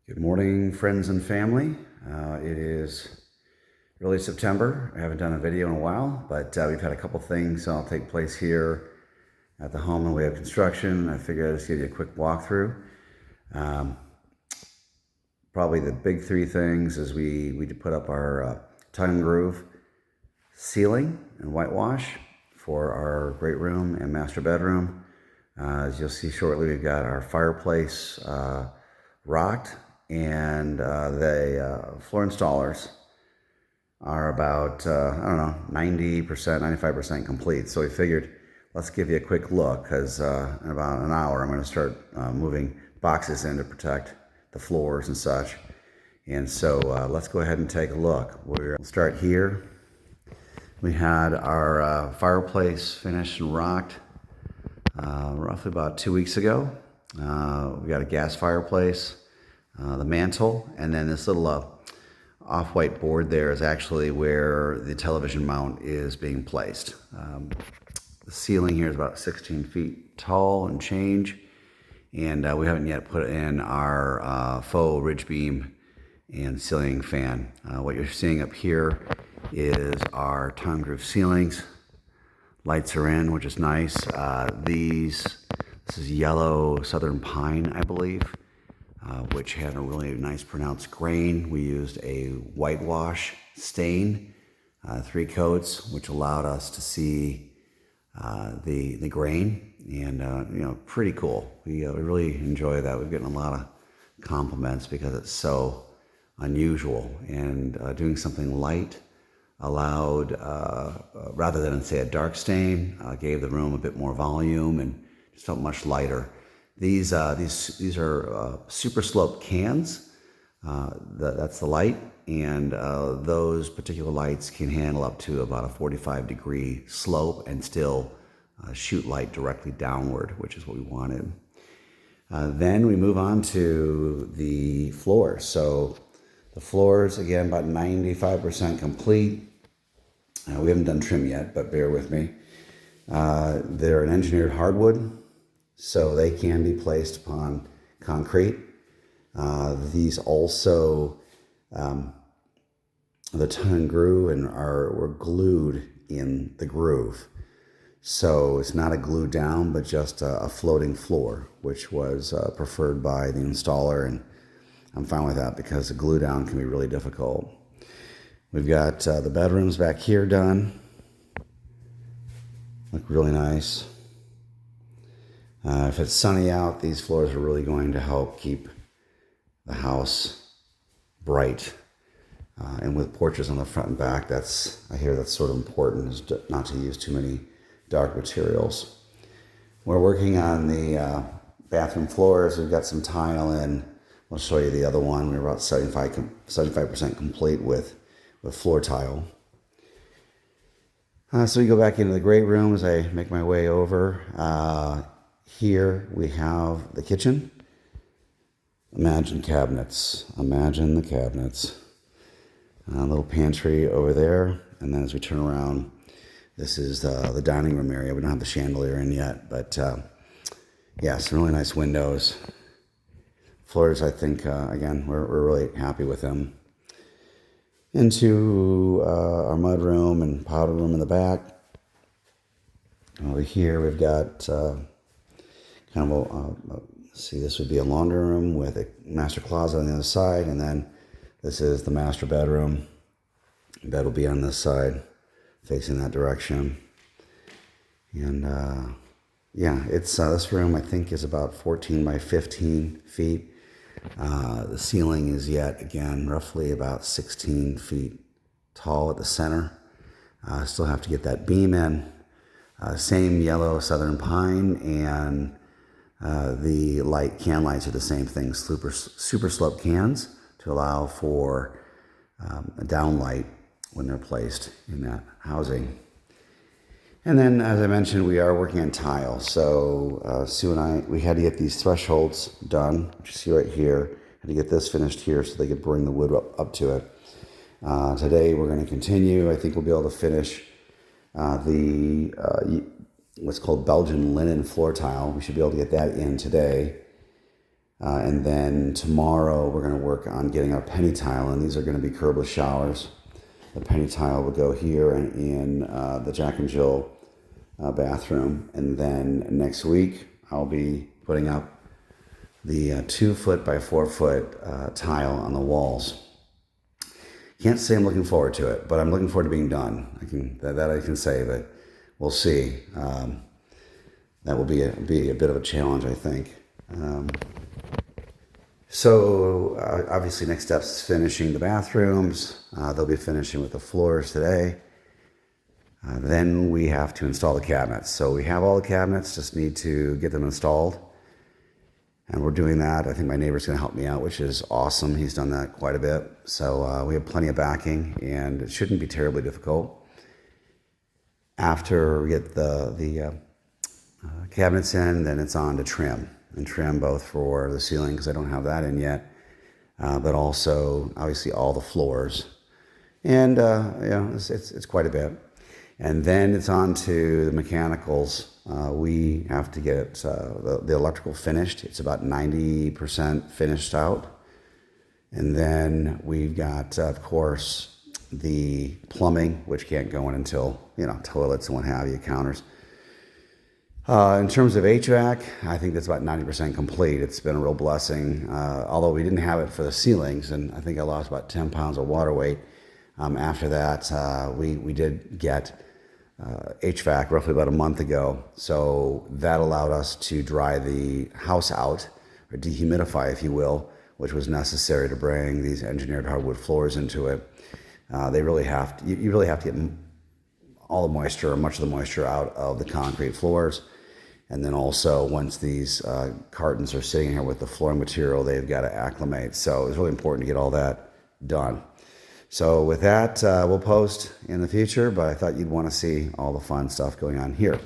Good morning, friends and family. It is early September. I haven't done a video in a while, but we've had a couple things that'll take place here at the home, and we have construction. I figured I'd just give you a quick walkthrough. Probably the big three things is we put up our tongue and groove ceiling and whitewash for our great room and master bedroom. As you'll see shortly, we've got our fireplace rocked, and the floor installers are about, 90%, 95% complete. So we figured, let's give you a quick look, because in about an hour, I'm going to start moving boxes in to protect the floors and such. And so let's go ahead and take a look. We'll start here. We had our fireplace finished and rocked roughly about 2 weeks ago. We got a gas fireplace, the mantle, and then this little off-white board there is actually where the television mount is being placed. The ceiling here is about 16 feet tall and change, and we haven't yet put in our faux ridge beam and ceiling fan. What you're seeing up here is our tongue groove ceilings. Lights are in, which is nice. This is yellow southern pine, I believe, which had a really nice pronounced grain. We used a whitewash stain, 3 coats, which allowed us to see the grain, and pretty cool. We really enjoy that. We've gotten a lot of compliments because it's so unusual, and doing something light allowed, rather than say a dark stain, gave the room a bit more volume and just felt much lighter. These are super sloped cans. That's the light, and those particular lights can handle up to about a 45-degree slope and still shoot light directly downward, which is what we wanted. Then we move on to the floors. So the floors, again, about 95% complete. We haven't done trim yet, but bear with me. They're an engineered hardwood, so they can be placed upon concrete. These also, the tongue and groove were glued in the groove. So it's not a glue down, but just a floating floor, which was preferred by the installer, and I'm fine with that because the glue down can be really difficult. We've got the bedrooms back here done. Look really nice. If it's sunny out, these floors are really going to help keep the house bright. And with porches on the front and back, I hear that's sort of important, is not to use too many dark materials. We're working on the bathroom floors. We've got some tile in. I'll show you the other one. We're about 75% complete with floor tile. So we go back into the great room as I make my way over. Here we have the kitchen. Imagine cabinets. Imagine the cabinets. A little pantry over there. And then as we turn around, this is the dining room area. We don't have the chandelier in yet, but yeah, some really nice windows. Floors, I think, again, we're really happy with them. Into our mud room and powder room in the back. Over here we've got kind of see, this would be a laundry room with a master closet on the other side, and then this is the master bedroom. Bed will be on this side, facing that direction. And yeah, it's this room I think is about 14 by 15 feet. The ceiling is yet again roughly about 16 feet tall at the center. Still have to get that beam in. Same yellow southern pine, and the can lights are the same thing, super slope cans to allow for a downlight when they're placed in that housing. And then, as I mentioned, we are working on tile. So Sue and we had to get these thresholds done, which you see right here. Had to get this finished here so they could bring the wood up to it. Today we're going to continue. I think we'll be able to finish what's called Belgian linen floor tile. We should be able to get that in today. And then tomorrow we're going to work on getting our penny tile, and these are going to be curbless showers. The penny tile will go here and in the Jack and Jill bathroom. And then next week I'll be putting up the 2-foot by 4-foot tile on the walls. Can't say I'm looking forward to it, but I'm looking forward to being done. That I can say, but we'll see. That will be a bit of a challenge, I think. So obviously next step is finishing the bathrooms. They'll be finishing with the floors today. Then we have to install the cabinets. So we have all the cabinets, just need to get them installed. And we're doing that. I think my neighbor's going to help me out, which is awesome. He's done that quite a bit. So we have plenty of backing, and it shouldn't be terribly difficult. After we get the cabinets in, then it's on to trim. And trim both for the ceiling, because I don't have that in yet, but also obviously all the floors. And it's quite a bit. And then it's on to the mechanicals. We have to get the electrical finished. It's about 90% finished out. And then we've got, of course, the plumbing, which can't go in until, toilets and what have you, counters. In terms of HVAC, I think that's about 90% complete. It's been a real blessing, although we didn't have it for the ceilings, and I think I lost about 10 pounds of water weight. After that, we did get HVAC roughly about a month ago, so that allowed us to dry the house out, or dehumidify, if you will, which was necessary to bring these engineered hardwood floors into it. You really have to get all the moisture, or much of the moisture, out of the concrete floors. And then also, once these cartons are sitting here with the flooring material, they've got to acclimate. So it's really important to get all that done. So with that, we'll post in the future, but I thought you'd want to see all the fun stuff going on here.